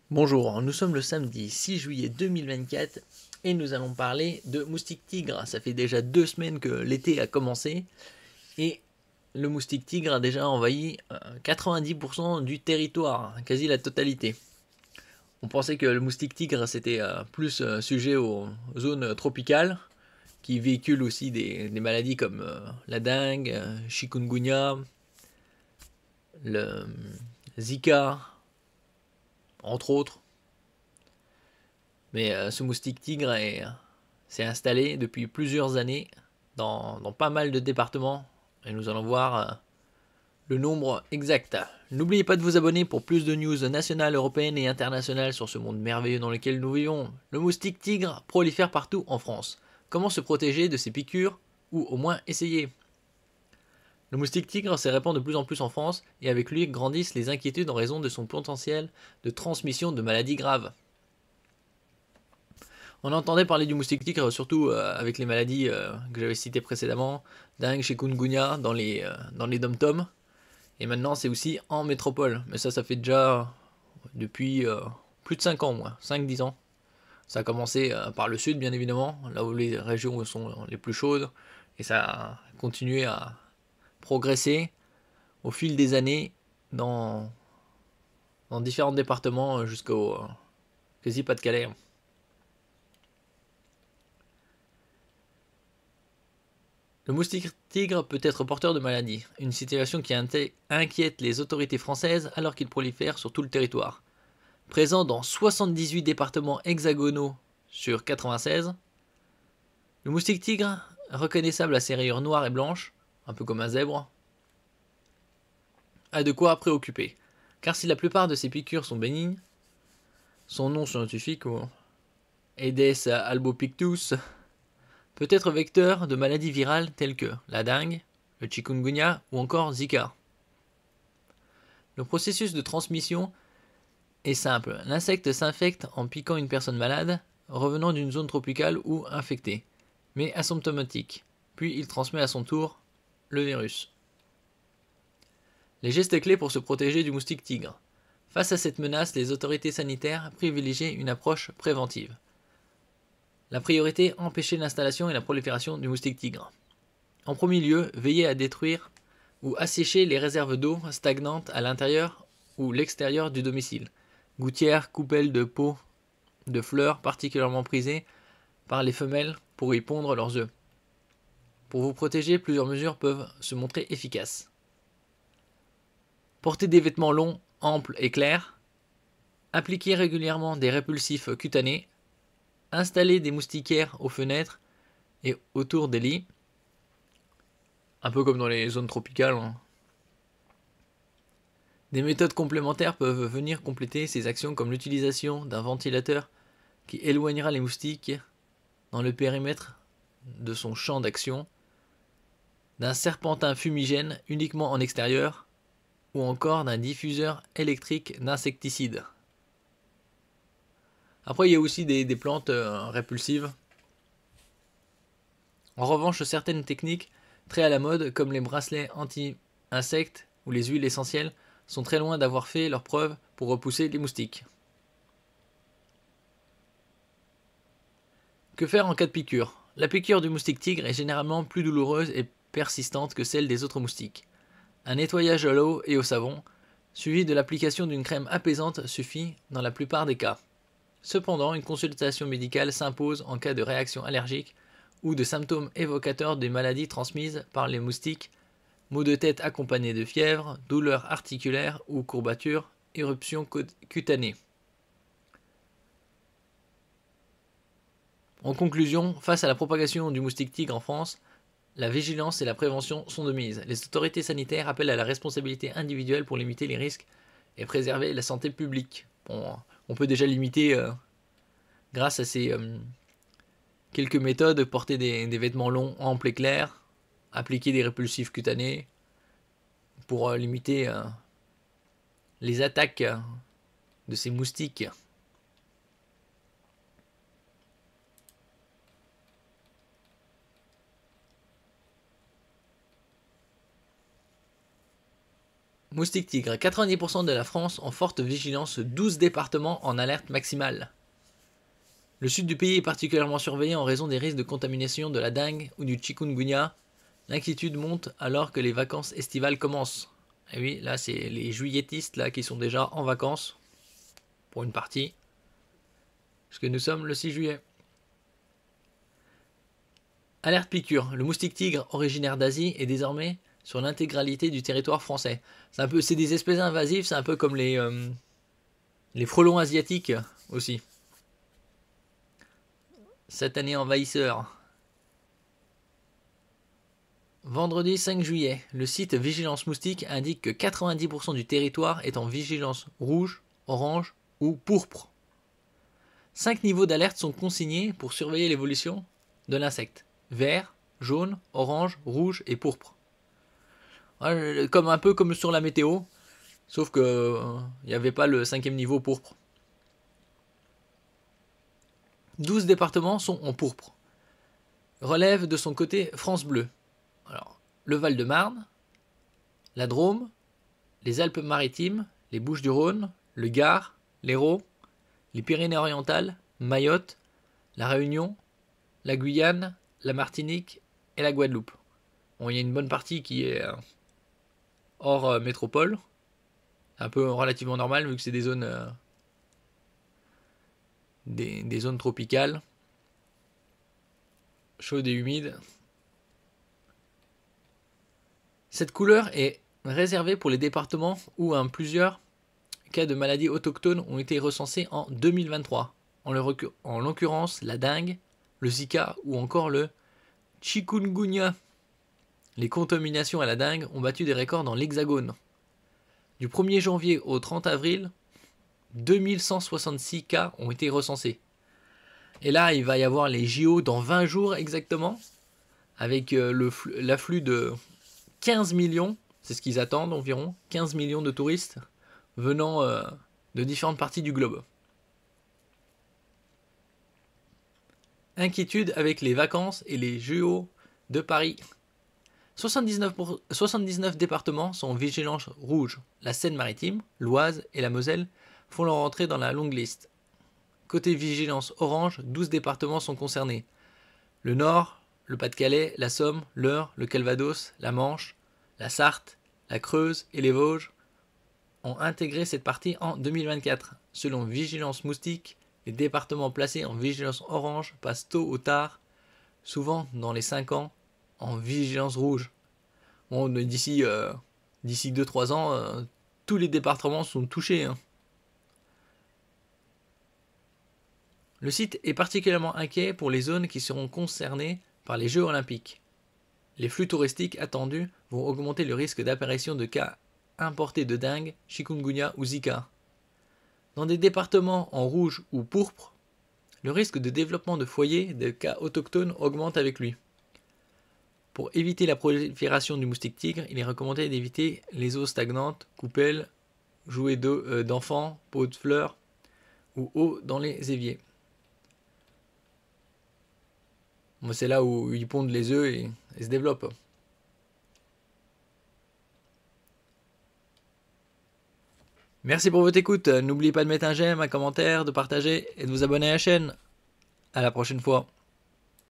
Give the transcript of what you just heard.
Bonjour, nous sommes le samedi 6 juillet 2024 et nous allons parler de moustique tigre. Ça fait déjà 2 semaines que l'été a commencé et le moustique tigre a déjà envahi 90% du territoire, quasi la totalité. On pensait que le moustique tigre c'était plus sujet aux zones tropicales qui véhiculent aussi des maladies comme la dengue, chikungunya, le Zika, entre autres. Mais ce moustique tigre s'est installé depuis plusieurs années dans pas mal de départements et nous allons voir le nombre exact. N'oubliez pas de vous abonner pour plus de news nationales, européennes et internationales sur ce monde merveilleux dans lequel nous vivons. Le moustique tigre prolifère partout en France. Comment se protéger de ces piqûres ou au moins essayer? Le moustique tigre se répand de plus en plus en France et avec lui grandissent les inquiétudes en raison de son potentiel de transmission de maladies graves. On entendait parler du moustique tigre surtout avec les maladies que j'avais citées précédemment, dengue, chikungunya dans les dom-toms. Et maintenant c'est aussi en métropole. Mais ça fait déjà depuis plus de 5 ans, moi, 5-10 ans. Ça a commencé par le sud bien évidemment, là où les régions sont les plus chaudes. Et ça a continué à progresser au fil des années dans, dans différents départements jusqu'au quasi Pas-de-Calais. Le moustique tigre peut être porteur de maladies, une situation qui inquiète les autorités françaises alors qu'il prolifère sur tout le territoire. Présent dans 78 départements hexagonaux sur 96, le moustique tigre, reconnaissable à ses rayures noires et blanches, un peu comme un zèbre, a de quoi préoccuper. Car si la plupart de ses piqûres sont bénignes, son nom scientifique, Aedes albopictus, peut être vecteur de maladies virales telles que la dengue, le chikungunya ou encore Zika. Le processus de transmission est simple. L'insecte s'infecte en piquant une personne malade, revenant d'une zone tropicale ou infectée, mais asymptomatique. Puis il transmet à son tour le virus. Les gestes clés pour se protéger du moustique tigre. Face à cette menace, les autorités sanitaires privilégient une approche préventive. La priorité, empêcher l'installation et la prolifération du moustique tigre. En premier lieu, veiller à détruire ou assécher les réserves d'eau stagnantes à l'intérieur ou l'extérieur du domicile. Gouttières, coupelles de pots de fleurs particulièrement prisées par les femelles pour y pondre leurs œufs. Pour vous protéger, plusieurs mesures peuvent se montrer efficaces. Porter des vêtements longs, amples et clairs. Appliquer régulièrement des répulsifs cutanés. Installer des moustiquaires aux fenêtres et autour des lits. Un peu comme dans les zones tropicales. Des méthodes complémentaires peuvent venir compléter ces actions comme l'utilisation d'un ventilateur qui éloignera les moustiques dans le périmètre de son champ d'action, d'un serpentin fumigène uniquement en extérieur ou encore d'un diffuseur électrique d'insecticides. Après, il y a aussi des plantes répulsives. En revanche, certaines techniques très à la mode, comme les bracelets anti-insectes ou les huiles essentielles, sont très loin d'avoir fait leurs preuves pour repousser les moustiques. Que faire en cas de piqûre? La piqûre du moustique tigre est généralement plus douloureuse et persistante que celle des autres moustiques. Un nettoyage à l'eau et au savon, suivi de l'application d'une crème apaisante, suffit dans la plupart des cas. Cependant, une consultation médicale s'impose en cas de réaction allergique ou de symptômes évocateurs des maladies transmises par les moustiques, maux de tête accompagnés de fièvre, douleurs articulaires ou courbatures, éruptions cutanées. En conclusion, face à la propagation du moustique tigre en France, la vigilance et la prévention sont de mise. Les autorités sanitaires appellent à la responsabilité individuelle pour limiter les risques et préserver la santé publique. Bon, on peut déjà limiter, grâce à ces quelques méthodes, porter des vêtements longs, amples et clairs, appliquer des répulsifs cutanés pour limiter les attaques de ces moustiques. Moustique tigre, 90% de la France en forte vigilance, 12 départements en alerte maximale. Le sud du pays est particulièrement surveillé en raison des risques de contamination de la dengue ou du chikungunya. L'inquiétude monte alors que les vacances estivales commencent. Et oui, là c'est les juilletistes là qui sont déjà en vacances, pour une partie, puisque nous sommes le 6 juillet. Alerte piqûre, le moustique tigre originaire d'Asie est désormais sur l'intégralité du territoire français. C'est des espèces invasives, c'est un peu comme les frelons asiatiques aussi. Cette année envahisseur. Vendredi 5 juillet, le site Vigilance Moustique indique que 90% du territoire est en vigilance rouge, orange ou pourpre. 5 niveaux d'alerte sont consignés pour surveiller l'évolution de l'insecte. Vert, jaune, orange, rouge et pourpre. Comme un peu comme sur la météo, sauf que il n'y avait pas le 5e niveau pourpre. 12 départements sont en pourpre. Relève de son côté France Bleu. Alors, le Val-de-Marne, la Drôme, les Alpes-Maritimes, les Bouches-du-Rhône, le Gard, l'Hérault, les Pyrénées-Orientales, Mayotte, la Réunion, la Guyane, la Martinique et la Guadeloupe. Bon, il y a une bonne partie qui est hors métropole, un peu relativement normal vu que c'est des zones des zones tropicales, chaudes et humides. Cette couleur est réservée pour les départements où plusieurs cas de maladies autochtones ont été recensés en 2023, en l'occurrence la dengue, le Zika ou encore le chikungunya. Les contaminations à la dengue ont battu des records dans l'Hexagone. Du 1er janvier au 30 avril, 2166 cas ont été recensés. Et là, il va y avoir les JO dans 20 jours exactement, avec l'afflux de 15 millions, c'est ce qu'ils attendent environ, 15 millions de touristes venant de différentes parties du globe. Inquiétude avec les vacances et les JO de Paris. 79 départements sont en vigilance rouge. La Seine-Maritime, l'Oise et la Moselle font leur entrée dans la longue liste. Côté vigilance orange, 12 départements sont concernés. Le Nord, le Pas-de-Calais, la Somme, l'Eure, le Calvados, la Manche, la Sarthe, la Creuse et les Vosges ont intégré cette partie en 2024. Selon Vigilance Moustique, les départements placés en vigilance orange passent tôt ou tard, souvent dans les 5 ans, en vigilance rouge. Bon, d'ici 2-3 ans, tous les départements sont touchés. Hein. Le site est particulièrement inquiet pour les zones qui seront concernées par les Jeux Olympiques. Les flux touristiques attendus vont augmenter le risque d'apparition de cas importés de dengue, chikungunya ou Zika. Dans des départements en rouge ou pourpre, le risque de développement de foyers de cas autochtones augmente avec lui. Pour éviter la prolifération du moustique tigre, il est recommandé d'éviter les eaux stagnantes, coupelles, jouets d'enfants, pots de fleurs ou eau dans les éviers. Moi, c'est là où ils pondent les œufs et se développent. Merci pour votre écoute. N'oubliez pas de mettre un j'aime, un commentaire, de partager et de vous abonner à la chaîne. À la prochaine fois.